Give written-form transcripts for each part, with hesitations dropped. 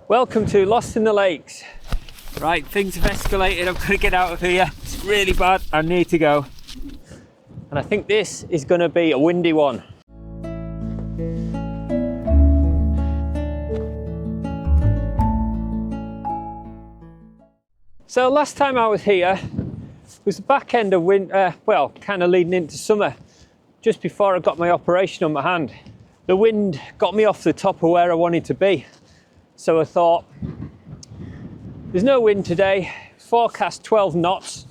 Welcome to Lost in the Lakes. Right, things have escalated. I'm going to get out of here. It's really bad. I need to go. And I think this is going to be a windy one. So last time I was here was the back end of winter, well, kind of leading into summer, just before I got my operation on my hand. The wind got me off the top of where I wanted to be. So I thought, there's no wind today, forecast 12 knots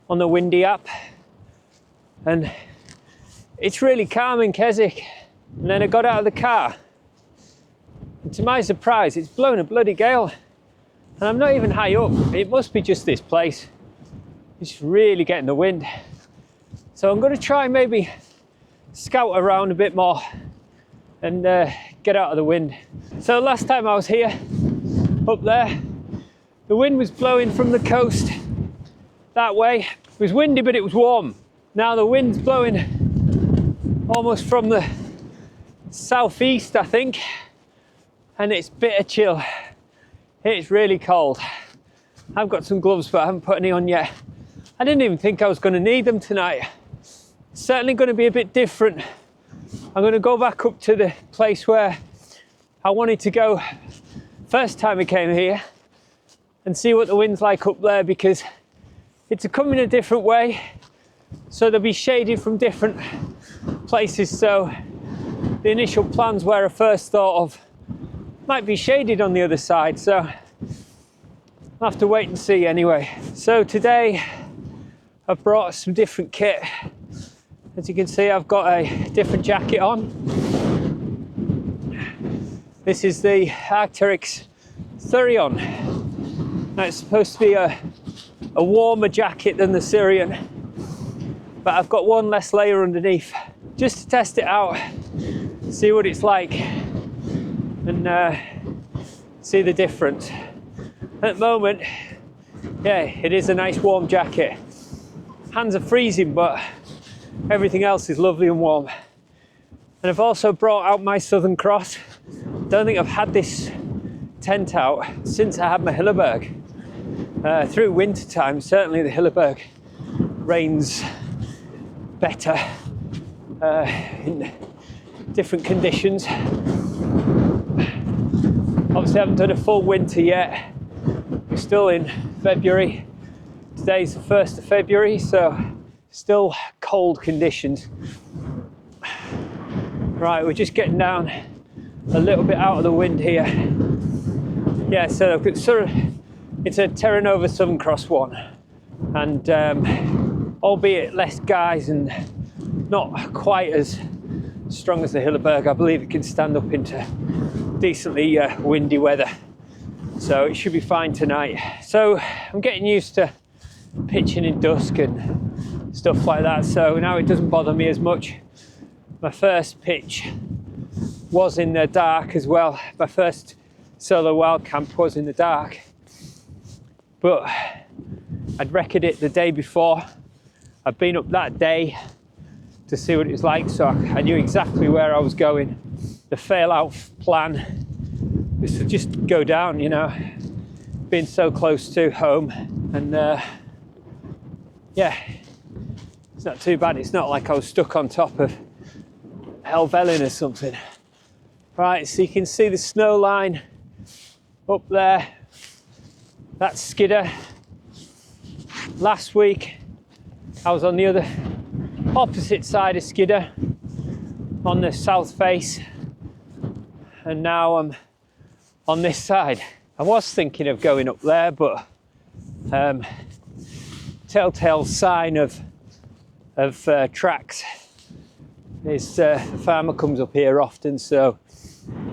on the windy app. And it's really calm in Keswick. And then I got out of the car. And to my surprise, it's blown a bloody gale. And I'm not even high up. It must be just this place. It's really getting the wind. So I'm going to try maybe scout around a bit more and get out of the wind. So last time I was here, up there, the wind was blowing from the coast that way. It was windy, but it was warm. Now the wind's blowing almost from the southeast, I think, and it's bitter chill. It's really cold. I've got some gloves, but I haven't put any on yet. I didn't even think I was going to need them tonight. It's certainly going to be a bit different. I'm going to go back up to the place where I wanted to go first time I came here and see what the wind's like up there, because it's coming a different way. So they'll be shaded from different places. So the initial plans where I first thought of might be shaded on the other side. So I'll have to wait and see anyway. So today I've brought some different kit. As you can see, I've got a different jacket on. This is the Arc'teryx Thurion. Now it's supposed to be a warmer jacket than the Syrian, but I've got one less layer underneath just to test it out, see what it's like, and see the difference. At the moment, yeah, it is a nice warm jacket. Hands are freezing, but everything else is lovely and warm. And I've also brought out my Southern Cross. Don't think I've had this tent out since I had my Hilleberg. Through winter time, certainly the Hilleberg reigns better in different conditions. Obviously I haven't done a full winter yet. We're still in February. Today's the 1st of February, so still cold conditions. Right, we're just getting down a little bit out of the wind here. Yeah, so I've got it's a Terra Nova Southern Cross one, and albeit less guys and not quite as strong as the Hilleberg, I believe it can stand up into decently windy weather. So it should be fine tonight. So I'm getting used to pitching in dusk and stuff like that, so now it doesn't bother me as much. My first pitch was in the dark as well. My first solo wild camp was in the dark, but I'd recorded it the day before. I'd been up that day to see what it was like, so I knew exactly where I was going. The fail out plan was to just go down, you know, being so close to home, and yeah, it's not too bad. It's not like I was stuck on top of Helvellyn or something. Right, so you can see the snow line up there. That's Skidder. Last week I was on the other opposite side of Skidder on the south face, and now I'm on this side. I was thinking of going up there, but telltale sign of tracks is the farmer comes up here often, so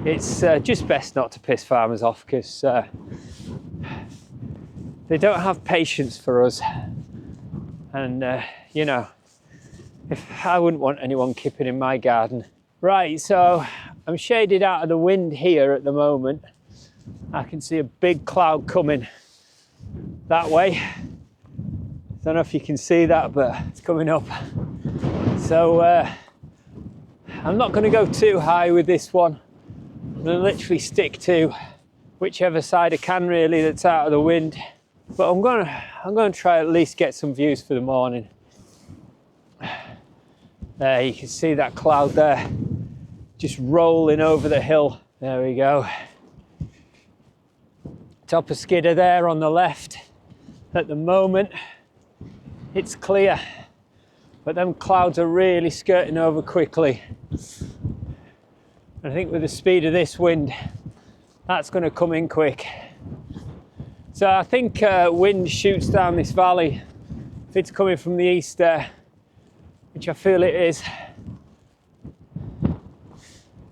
it's just best not to piss farmers off, because they don't have patience for us, and you know, if I wouldn't want anyone kipping in my garden. Right, so I'm shaded out of the wind here at the moment. I can see a big cloud coming that way. Don't know if you can see that, but it's coming up. So I'm not going to go too high with this one. I'm going to literally stick to whichever side I can really that's out of the wind. But I'm gonna try at least get some views for the morning. There, you can see that cloud there, just rolling over the hill. There we go. Top of Skidder there on the left. At the moment, it's clear, but them clouds are really skirting over quickly. I think with the speed of this wind, that's going to come in quick. So I think wind shoots down this valley. If it's coming from the east there, which I feel it is.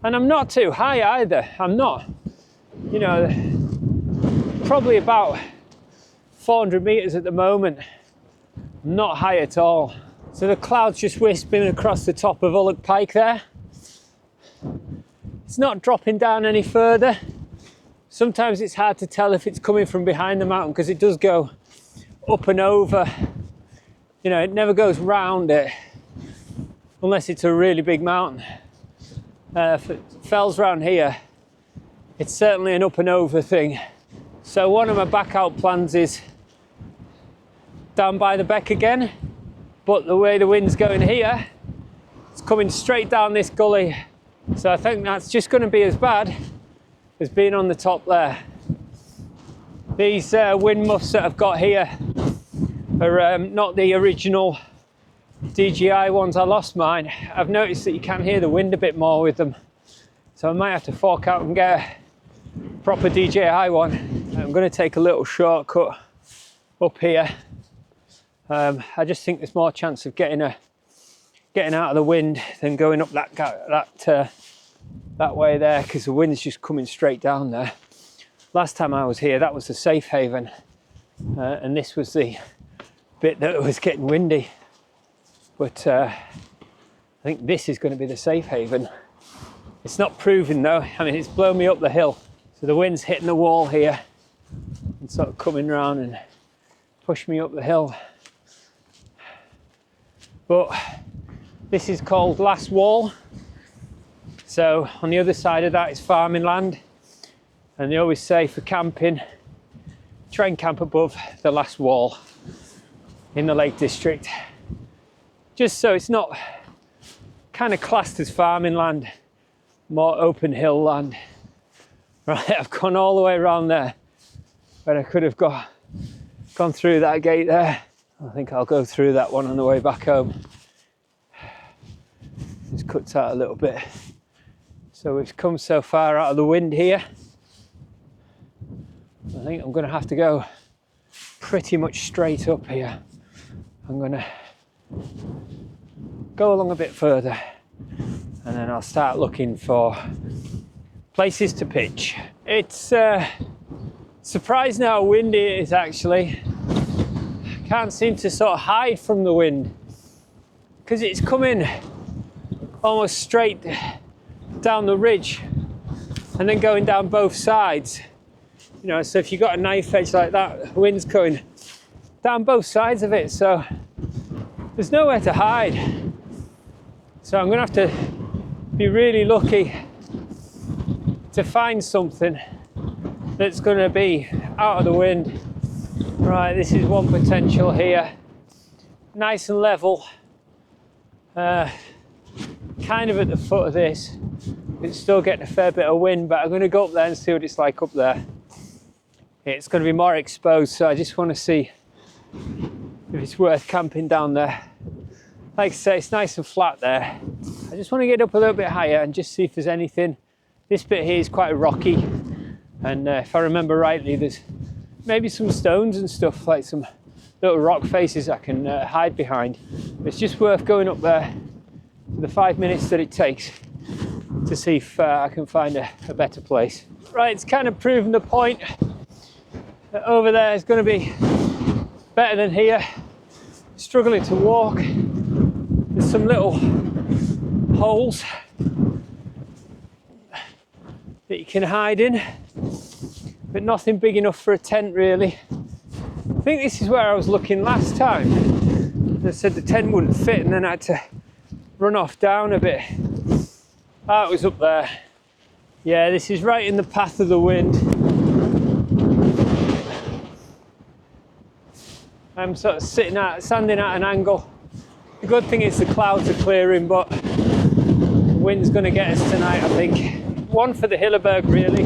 And I'm not too high either. I'm not, you know, probably about 400 meters at the moment. Not high at all. So the clouds just wisping across the top of Ullock Pike there. It's not dropping down any further. Sometimes it's hard to tell if it's coming from behind the mountain because it does go up and over. You know, it never goes round it unless it's a really big mountain. If it fells around here, it's certainly an up and over thing. So one of my back out plans is down by the beck again, but the way the wind's going here, it's coming straight down this gully. So I think that's just going to be as bad as being on the top there. These wind muffs that I've got here are not the original DJI ones. I lost mine. I've noticed that you can hear the wind a bit more with them. So I might have to fork out and get a proper DJI one. I'm going to take a little shortcut up here. I just think there's more chance of getting out of the wind than going up that way there, because the wind's just coming straight down there. Last time I was here, that was the safe haven, and this was the bit that was getting windy. But I think this is going to be the safe haven. It's not proven though. I mean, it's blown me up the hill, so the wind's hitting the wall here and sort of coming around and push me up the hill. But this is called Last Wall. So on the other side of that is farming land, and they always say for camping, try and camp above the last wall in the Lake District, just so it's not kind of classed as farming land, more open hill land. Right, I've gone all the way around there, but I could have gone through that gate there. I think I'll go through that one on the way back home. Just cuts out a little bit. So we've come so far out of the wind here. I think I'm going to have to go pretty much straight up here. I'm going to go along a bit further, and then I'll start looking for places to pitch. It's surprising how windy it is actually. Can't seem to sort of hide from the wind because it's coming almost straight down the ridge and then going down both sides. You know, so if you've got a knife edge like that, the wind's going down both sides of it, so there's nowhere to hide. So I'm gonna have to be really lucky to find something that's gonna be out of the wind. Right, this is one potential here. Nice and level. Kind of at the foot of this. It's still getting a fair bit of wind, but I'm going to go up there and see what it's like up there. It's going to be more exposed, so I just want to see if it's worth camping down there. Like I say, it's nice and flat there. I just want to get up a little bit higher and just see if there's anything. This bit here is quite rocky, and if I remember rightly, there's maybe some stones and stuff, like some little rock faces I can hide behind. It's just worth going up there for the 5 minutes that it takes to see if I can find a better place. Right, it's kind of proven the point that over there is going to be better than here. Struggling to walk. There's some little holes that you can hide in, but nothing big enough for a tent really. I think this is where I was looking last time. They said the tent wouldn't fit, and then I had to run off down a bit. Ah, it was up there. Yeah, this is right in the path of the wind. I'm sort of standing at an angle. The good thing is the clouds are clearing, but the wind's going to get us tonight, I think. One for the Hilleberg, really.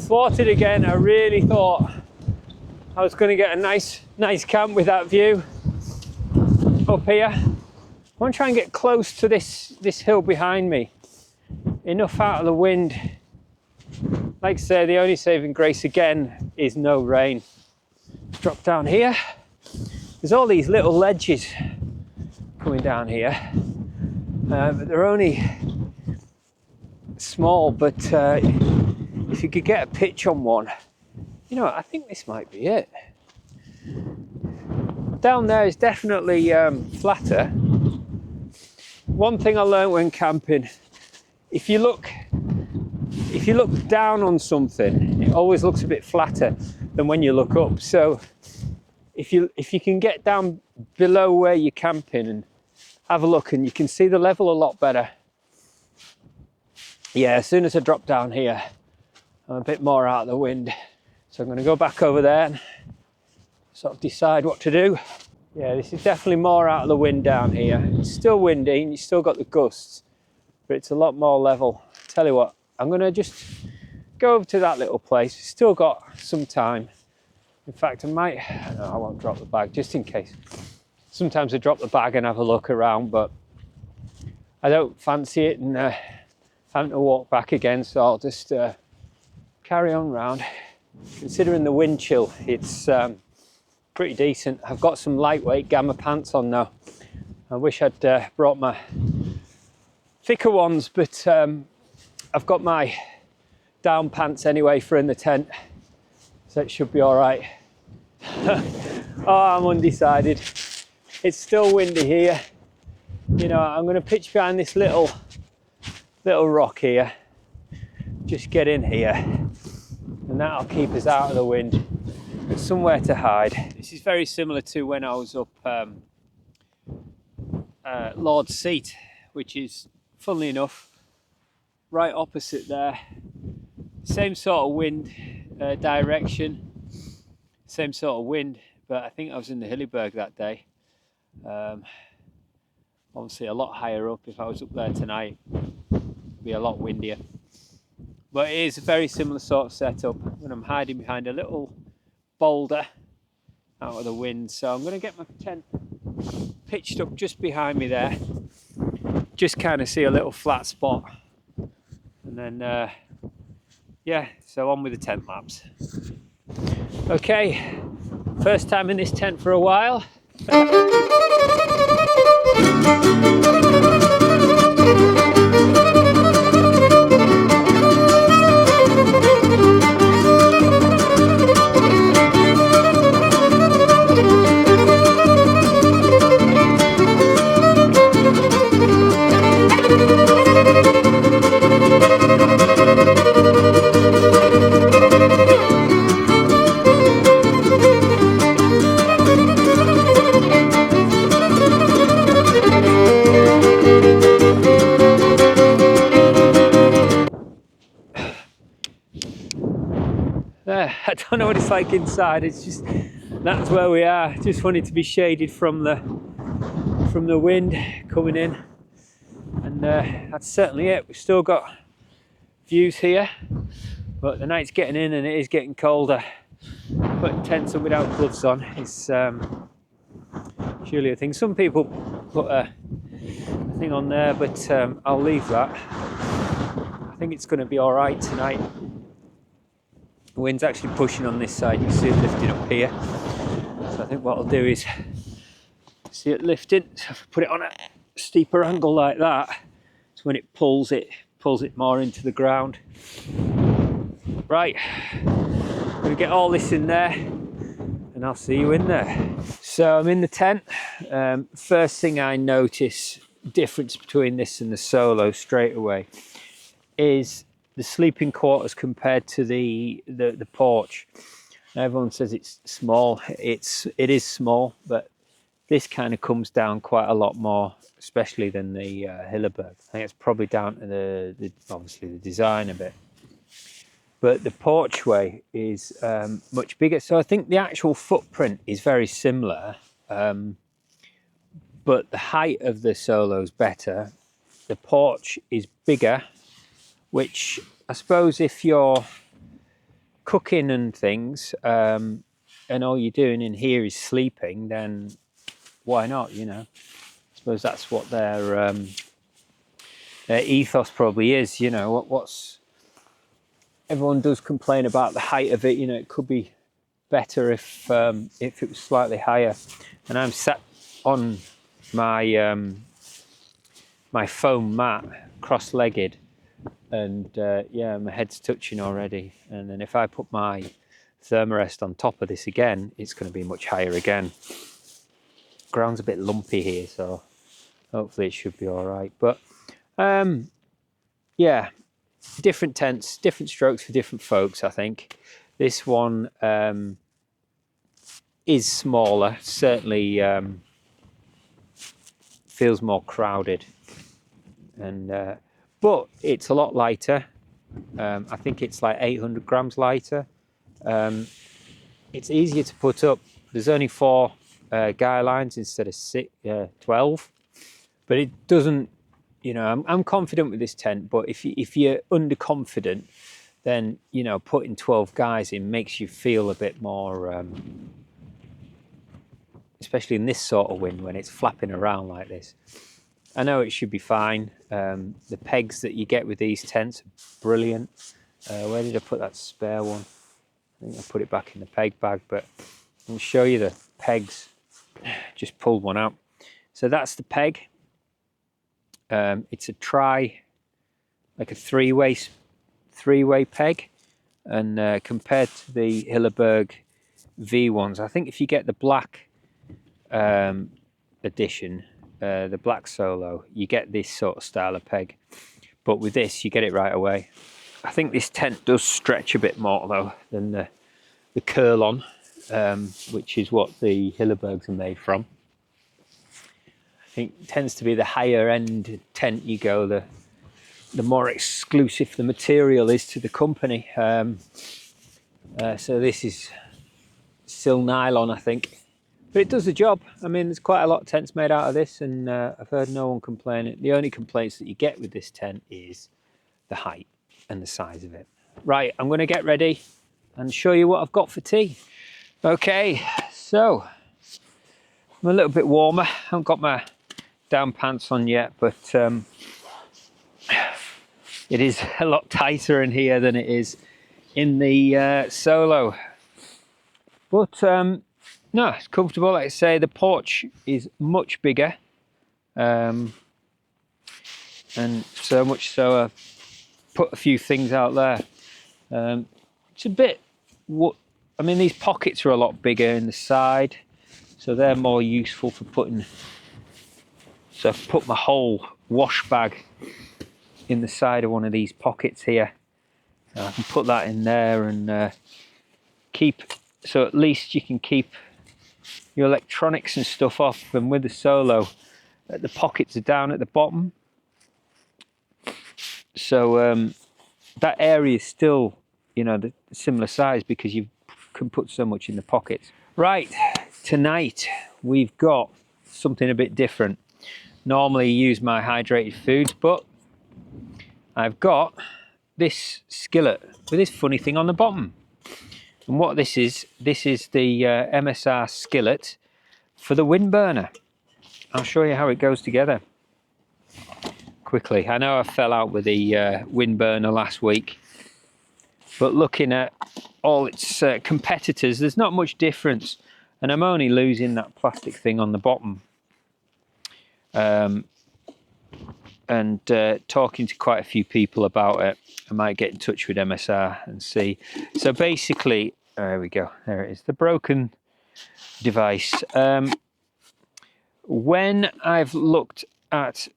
Thwarted again. I really thought I was going to get a nice camp with that view up here. I want to try and get close to this hill behind me. Enough out of the wind. Like I say, the only saving grace again is no rain. Drop down here. There's all these little ledges coming down here. They're only small, but if you could get a pitch on one, you know, I think this might be it. Down there is definitely flatter. One thing I learned when camping, if you look down on something, it always looks a bit flatter than when you look up. So if you can get down below where you're camping and have a look, and you can see the level a lot better. Yeah, as soon as I drop down here, I'm a bit more out of the wind. So I'm going to go back over there and sort of decide what to do. Yeah, this is definitely more out of the wind down here. It's still windy and you still got the gusts, but it's a lot more level. Tell you what, I'm going to just go over to that little place. Still got some time. In fact, I won't drop the bag just in case. Sometimes I drop the bag and have a look around, but I don't fancy it and having to walk back again, so I'll just carry on round. Considering the wind chill, it's pretty decent. I've got some lightweight Gamma pants on now. I wish I'd brought my thicker ones, but I've got my down pants anyway for in the tent, so it should be all right. Oh, I'm undecided. It's still windy here. You know, I'm going to pitch behind this little rock here. Just get in here, and that'll keep us out of the wind. There's somewhere to hide. This is very similar to when I was up Lord's Seat, which is, funnily enough, right opposite there. Same sort of wind direction, same sort of wind, but I think I was in the Hilleberg that day. Obviously a lot higher up. If I was up there tonight, it'd be a lot windier. But it is a very similar sort of setup when I'm hiding behind a little boulder out of the wind. So I'm going to get my tent pitched up just behind me there. Just kind of see a little flat spot. And then, yeah, so on with the tent maps. Okay, first time in this tent for a while. I don't know what it's like inside. It's just, that's where we are. Just wanted to be shaded from the wind coming in, and that's certainly it. We've still got views here, but the night's getting in and it is getting colder. Putting tents up without gloves on is surely a thing. Some people put a thing on there, but I'll leave that. I think it's going to be all right tonight. The wind's actually pushing on this side. You can see it lifting up here. So I think what I'll do is see it lifting. So if I put it on a steeper angle like that, so when it pulls it more into the ground. Right, I'm going to get all this in there and I'll see you in there. So I'm in the tent. First thing I notice, difference between this and the solo straight away, is the sleeping quarters compared to the porch. Everyone says it's small. It is small, but this kind of comes down quite a lot more, especially than the Hilleberg. I think it's probably down to the obviously the design a bit. but the porchway is much bigger. So I think the actual footprint is very similar, but the height of the Solo is better. The porch is bigger, which I suppose if you're cooking and things, and all you're doing in here is sleeping, then why not, you know? I suppose that's what their ethos probably is, you know. What's everyone does complain about the height of it, you know. It could be better if it was slightly higher. And I'm sat on my my foam mat, cross-legged, and yeah, my head's touching already. And then if I put my Thermarest on top of this again, it's going to be much higher again. Ground's a bit lumpy here, so hopefully it should be all right. But yeah, different tents, different strokes for different folks, I think. This one is smaller, certainly feels more crowded, and but it's a lot lighter. I think it's like 800 grams lighter. It's easier to put up. There's only 4 guy lines instead of 12, but it doesn't, you know, I'm confident with this tent, but if you're underconfident, then, you know, putting 12 guys in makes you feel a bit more, especially in this sort of wind when it's flapping around like this. I know it should be fine. The pegs that you get with these tents are brilliant. Where did I put that spare one? I think I put it back in the peg bag, but I'll show you the pegs. Just pulled one out. So that's the peg. It's a like a three-way peg, and compared to the Hilleberg V ones, I think if you get the black edition, the black Solo, you get this sort of style of peg, but with this you get it right away. I think this tent does stretch a bit more though than the Curl-On, which is what the Hillebergs are made from. I think it tends to be the higher end tent you go, the more exclusive the material is to the company. So this is still nylon, I think, but it does the job. I mean, there's quite a lot of tents made out of this, and I've heard no one complaining. The only complaints that you get with this tent is the height and the size of it. Right, I'm going to get ready and show you what I've got for tea. Okay, so I'm a little bit warmer. I haven't got my down pants on yet, but it is a lot tighter in here than it is in the Solo. But no, it's comfortable. Like I say, the porch is much bigger, and so much so I've put a few things out there. It's a bit, I mean, these pockets are a lot bigger in the side, so they're more useful for putting. So I've put my whole wash bag in the side of one of these pockets here. I can put that in there and so at least you can keep your electronics and stuff off. And with the Solo, the pockets are down at the bottom, so that area is still, you know, the similar size because you can put so much in the pockets. Right, tonight we've got something a bit different. Normally use my hydrated foods, but I've got this skillet with this funny thing on the bottom. And what this is the MSR skillet for the wind burner. I'll show you how it goes together quickly. I know I fell out with the wind burner last week, but looking at all its competitors, there's not much difference, and I'm only losing that plastic thing on the bottom. And talking to quite a few people about it. I might get in touch with MSR and see. So basically, there we go, there it is, the broken device. When I've looked at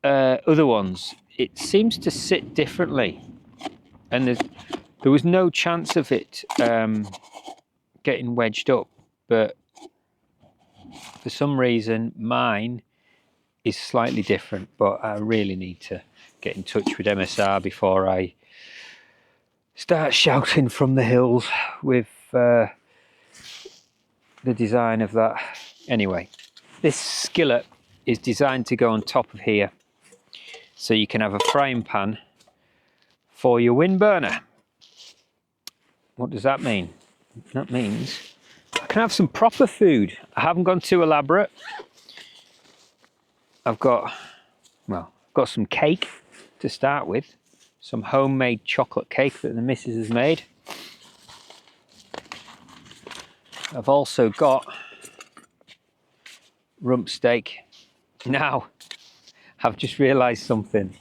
other ones, it seems to sit differently, and there was no chance of it getting wedged up, but for some reason mine is slightly different. But I really need to get in touch with MSR before I start shouting from the hills with the design of that. Anyway, this skillet is designed to go on top of here, so you can have a frying pan for your wind burner. What does that mean? That means I can have some proper food. I haven't gone too elaborate. I've got some cake to start with, some homemade chocolate cake that the missus has made. I've also got rump steak. Now, I've just realised something.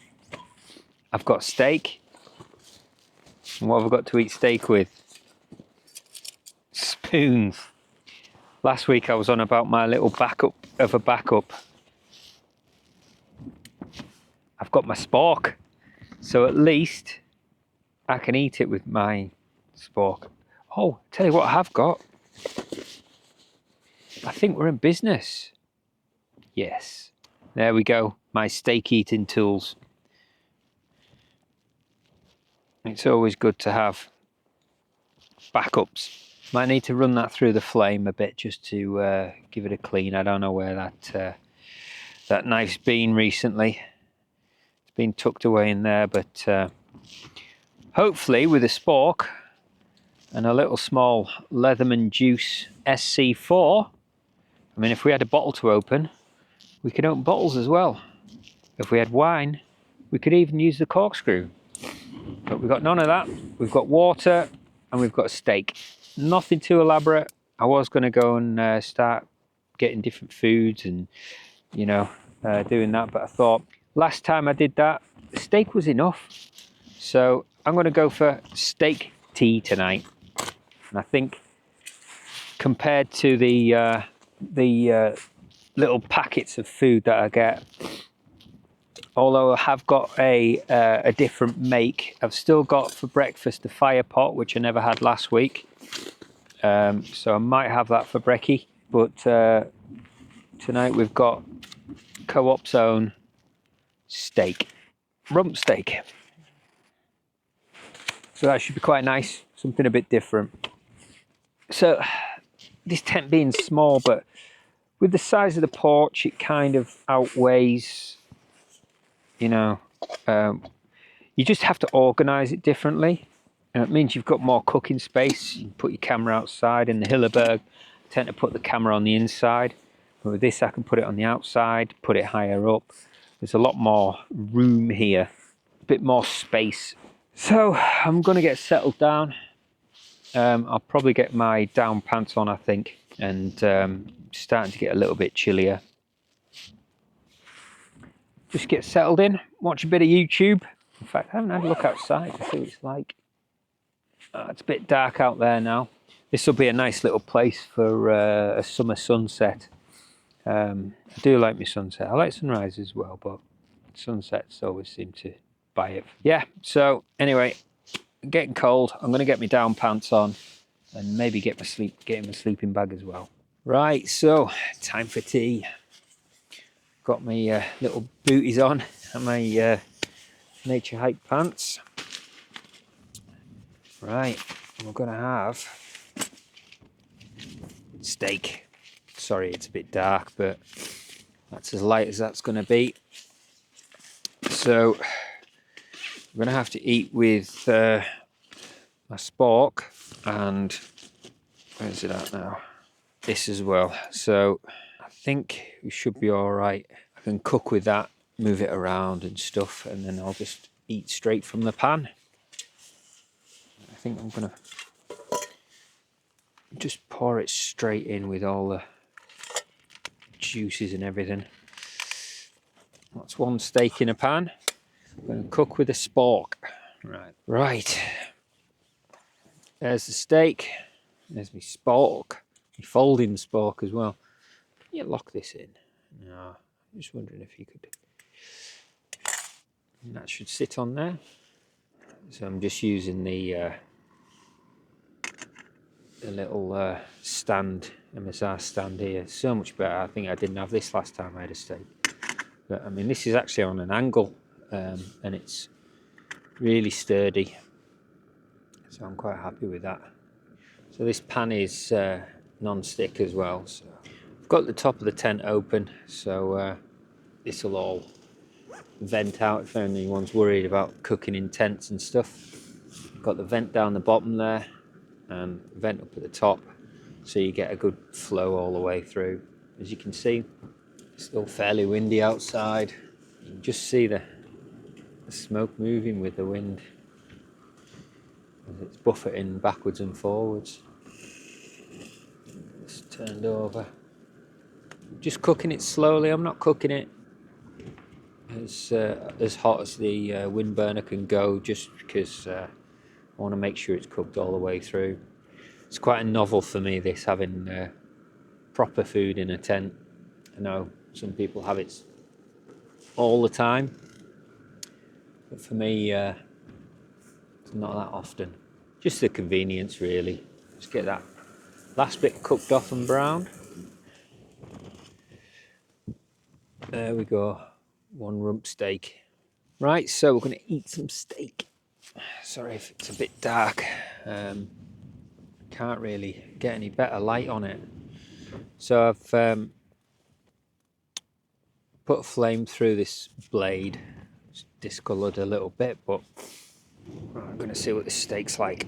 I've got steak. And what have I got to eat steak with? Spoons. Last week I was on about my little backup of a backup. I've got my spork. So at least I can eat it with my spork. Oh, tell you what I have got. I think we're in business. Yes. There we go. My steak eating tools. It's always good to have backups. Might need to run that through the flame a bit just to give it a clean. I don't know where that knife's been recently. It's been tucked away in there, but hopefully with a spork and a little small Leatherman Juice SC4, I mean, if we had a bottle to open, we could open bottles as well. If we had wine, we could even use the corkscrew. But we've got none of that. We've got water and we've got steak. Nothing too elaborate. I was going to go and start getting different foods and, you know, doing that. But I thought last time I did that, the steak was enough. So I'm going to go for steak tea tonight. And I think compared to the little packets of food that I get, although I have got a different make, I've still got for breakfast a fire pot, which I never had last week. So I might have that for brekkie. But tonight we've got Co-op's own steak, rump steak. So that should be quite nice, something a bit different. So this tent being small, but with the size of the porch, it kind of outweighs, you know, you just have to organise it differently. And it means you've got more cooking space. You can put your camera outside. In the Hilleberg, I tend to put the camera on the inside. But with this, I can put it on the outside, put it higher up. There's a lot more room here, a bit more space. So I'm going to get settled down. I'll probably get my down pants on, I think, and starting to get a little bit chillier. Just get settled in, watch a bit of YouTube. In fact, I haven't had a look outside to see what it's like. It's a bit dark out there now. This will be a nice little place for a summer sunset. I do like my sunset. I like sunrise as well, but sunsets always seem to buy it. Yeah, so anyway, getting cold. I'm going to get my down pants on and maybe get in my sleeping bag as well. Right, so time for tea. Got my little booties on and my nature hike pants. Right, we're gonna have steak. Sorry, it's a bit dark, but that's as light as that's gonna be. So we're gonna have to eat with my spork and where's it at now? This as well. So I think we should be all right. I can cook with that, move it around and stuff, and then I'll just eat straight from the pan. I think I'm gonna just pour it straight in with all the juices and everything. That's one steak in a pan. I'm gonna cook with a spork. Right. There's the steak. There's my spork. My folding spork as well. Can you lock this in? No. I'm just wondering if you could. And that should sit on there. So I'm just using the little stand, MSR stand here. It's so much better. I think I didn't have this last time I had a steak. But I mean, this is actually on an angle and it's really sturdy. So I'm quite happy with that. So this pan is non-stick as well. So I've got the top of the tent open, so this will all vent out if anyone's worried about cooking in tents and stuff. Got the vent down the bottom there and vent up at the top, so you get a good flow all the way through. As you can see, it's still fairly windy outside. You can just see the smoke moving with the wind as it's buffeting backwards and forwards. It's turned over. Just cooking it slowly. I'm not cooking it as hot as the wind burner can go, just because I want to make sure it's cooked all the way through. It's quite a novel for me, this, having proper food in a tent. I know some people have it all the time, but for me it's not that often. Just the convenience, really. Just get that last bit cooked off and browned. There we go. One rump steak. Right, so we're going to eat some steak. Sorry if it's a bit dark. Can't really get any better light on it. So I've put a flame through this blade. It's discoloured a little bit, but I'm going to see what this steak's like.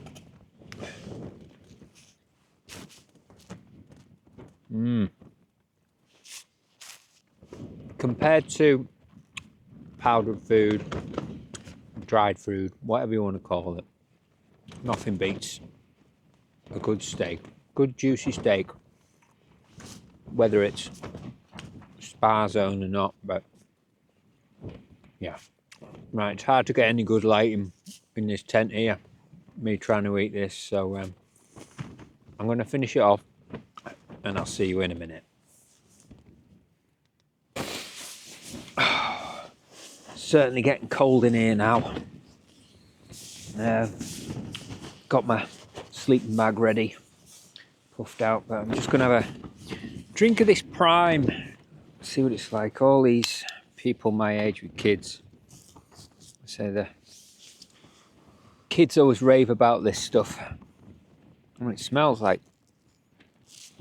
Compared to powdered food, dried food, whatever you want to call it, nothing beats a good steak, good juicy steak, whether it's spa zone or not. But yeah, right, it's hard to get any good lighting in this tent here, me trying to eat this, so I'm going to finish it off and I'll see you in a minute. Certainly getting cold in here now. Got my sleeping bag ready, puffed out, but I'm just going to have a drink of this Prime, see what it's like. All these people my age with kids, I say the kids always rave about this stuff, and it smells like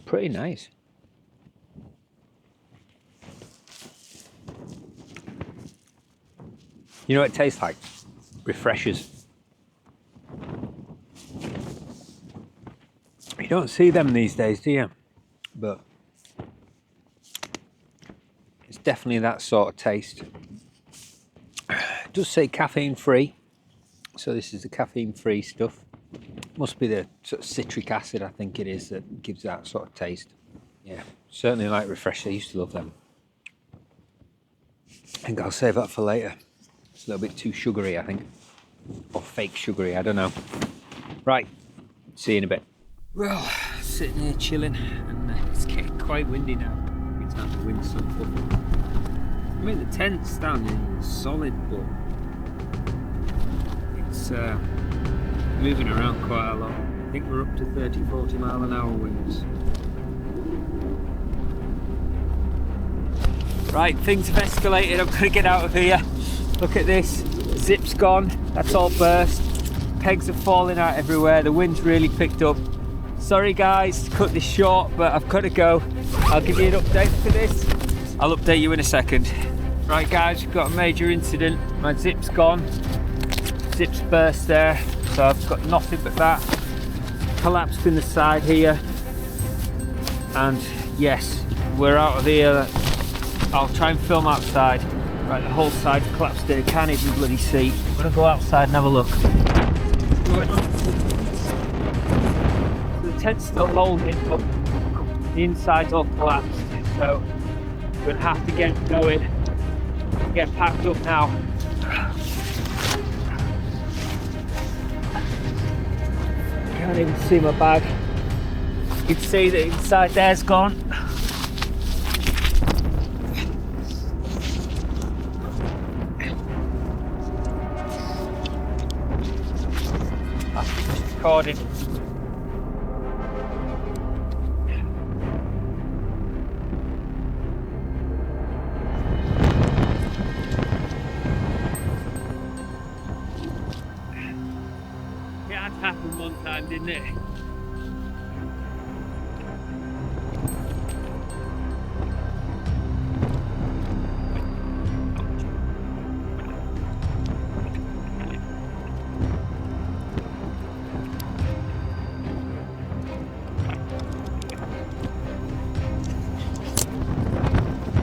pretty nice. You know what it tastes like? Refreshers. You don't see them these days, do you? But it's definitely that sort of taste. It does say caffeine free, so this is the caffeine free stuff. Must be the sort of citric acid, I think it is, that gives that sort of taste. Yeah, certainly like refreshers. I used to love them. I think I'll save that for later. It's a little bit too sugary, I think, or fake sugary, I don't know. Right, see you in a bit. Well, sitting here chilling, and it's getting quite windy now. Every time the wind's up. I mean, the tent's standing solid, but it's moving around quite a lot. I think we're up to 30-40 mile an hour winds. Right, things have escalated. I'm going to get out of here. Look at this, zip's gone, that's all burst, pegs are falling out everywhere, the wind's really picked up. Sorry guys to cut this short, but I've got to go. I'll give you an update for this. I'll update you in a second. Right guys, we've got a major incident. My zip's gone, zip's burst there, so I've got nothing but that. Collapsed in the side here, and yes, we're out of here. I'll try and film outside. Right, the whole side's collapsed in, I can't even bloody see. I'm gonna go outside and have a look. The tent's still holding, but the inside's all collapsed, so we're gonna have to get going, get packed up now. Can't even see my bag. You can see the inside there's gone. Recording. Yeah, happened one time, didn't it?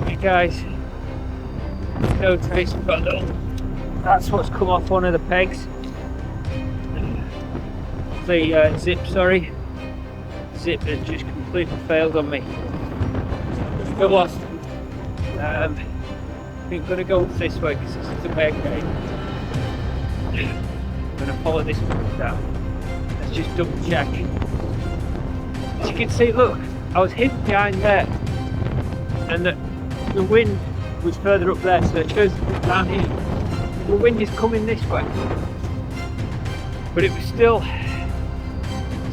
Hey guys, no trace, we've got a little, that's what's come off one of the pegs. The zip, sorry. Zip has just completely failed on me. Still lost. I think I'm going to go this way because this is the way I came. I'm going to follow this one down. Let's just double check. As you can see, look, I was hidden behind there, and the wind was further up there, so it shows down here. The wind is coming this way, but it was still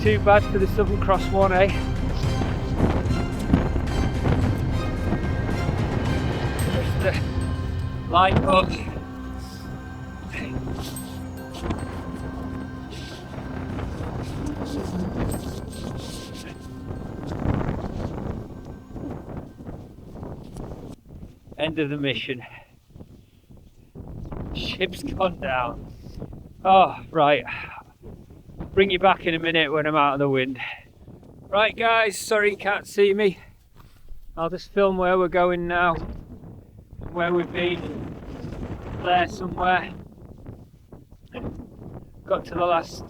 too bad for the Southern Cross 1A. There's the light hook. End of the mission. Ship's gone down. Oh, right. Bring you back in a minute when I'm out of the wind. Right guys, sorry you can't see me. I'll just film where we're going now, where we've been, there somewhere. Got to the last,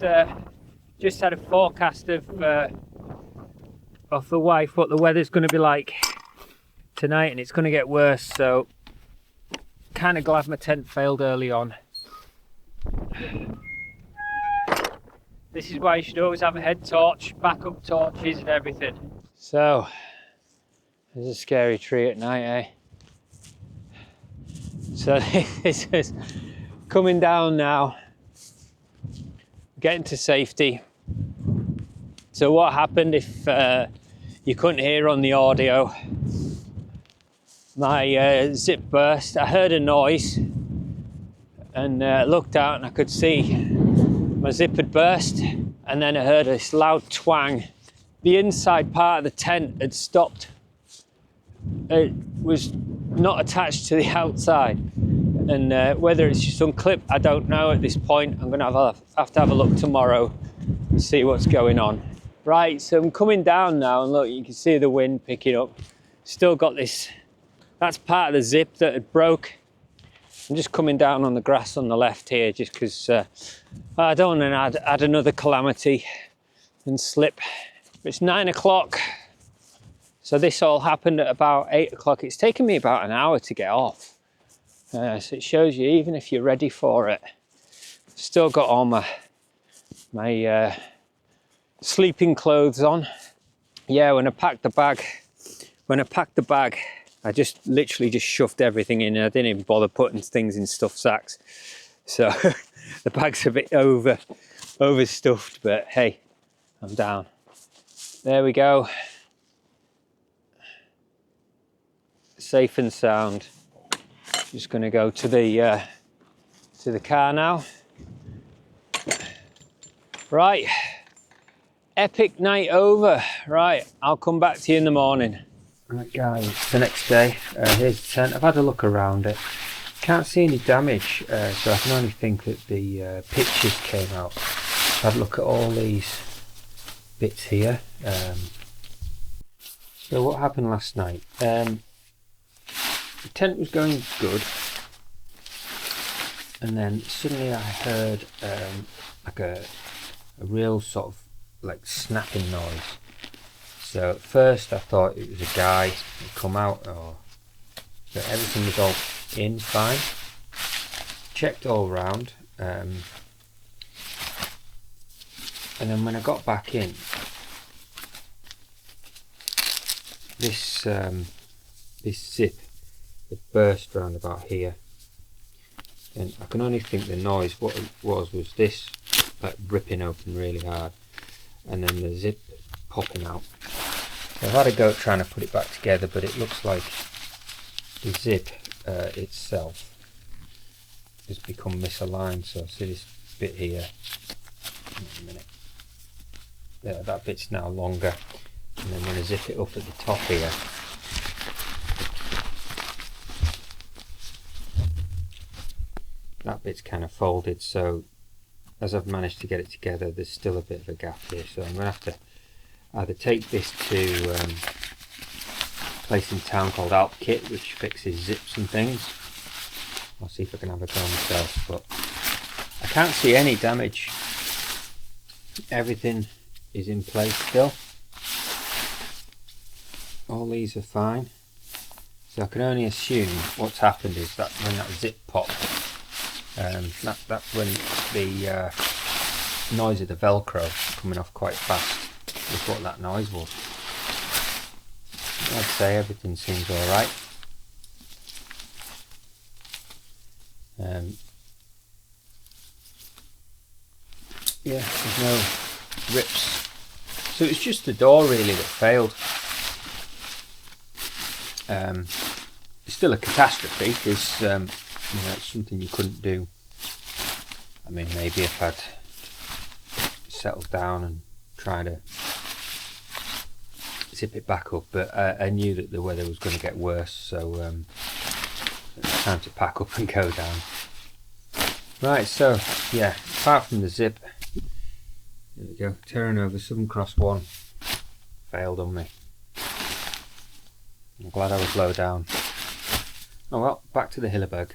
just had a forecast of the wife what the weather's going to be like tonight, and it's going to get worse, so kind of glad my tent failed early on. This is why you should always have a head torch, backup torches and everything. So, there's a scary tree at night, eh? So this is coming down now, getting to safety. So what happened, if you couldn't hear on the audio, my zip burst. I heard a noise and looked out and I could see my zip had burst, and then I heard this loud twang. The inside part of the tent had stopped. It was not attached to the outside, and whether it's just unclipped, I don't know at this point. I'm going to have to have a look tomorrow and see what's going on. Right, so I'm coming down now, and look, you can see the wind picking up. Still got this, that's part of the zip that had broke. I'm just coming down on the grass on the left here, just because I don't want to add another calamity and slip. It's 9 o'clock, so this all happened at about 8 o'clock. It's taken me about an hour to get off, so it shows you, even if you're ready for it. I've still got all my sleeping clothes on. Yeah, when I packed the bag, I just literally just shoved everything in. I didn't even bother putting things in stuffed sacks. So the bag's a bit overstuffed, but hey, I'm down. There we go. Safe and sound. Just going to go to the car now. Right. Epic night over. Right, I'll come back to you in the morning. Right guys, it's the next day. Here's the tent. I've had a look around it. Can't see any damage, so I can only think that the pictures came out. I've had a look at all these bits here. So what happened last night? The tent was going good, and then suddenly I heard like a real sort of like snapping noise. So at first I thought it was a guy who'd come out, but everything was all in fine. Checked all round, and then when I got back in, this zip had burst round about here, and I can only think the noise, what it was this like ripping open really hard, and then the zip popping out. So I've had a go at trying to put it back together, but it looks like the zip itself has become misaligned. So see this bit here, Wait a minute. Yeah, that bit's now longer, and then when I zip it up at the top here, that bit's kind of folded, so as I've managed to get it together, there's still a bit of a gap here, so I'm going to have to either take this to a place in town called Alpkit, which fixes zips and things. I'll see if I can have a go myself, but I can't see any damage. Everything is in place still. All these are fine. So I can only assume what's happened is that when that zip popped, that's when the noise of the Velcro coming off quite fast is what that noise was. I'd say everything seems alright. Yeah, there's no rips. So it's just the door really that failed. It's still a catastrophe because you know, it's something you couldn't do. I mean, maybe if I'd settled down and tried to zip it back up, but I knew that the weather was going to get worse, so it's time to pack up and go down. Right, so yeah, apart from the zip, there we go, tearing over Southern Cross 1, failed on me. I'm glad I was low down. Oh well, back to the Hilleberg.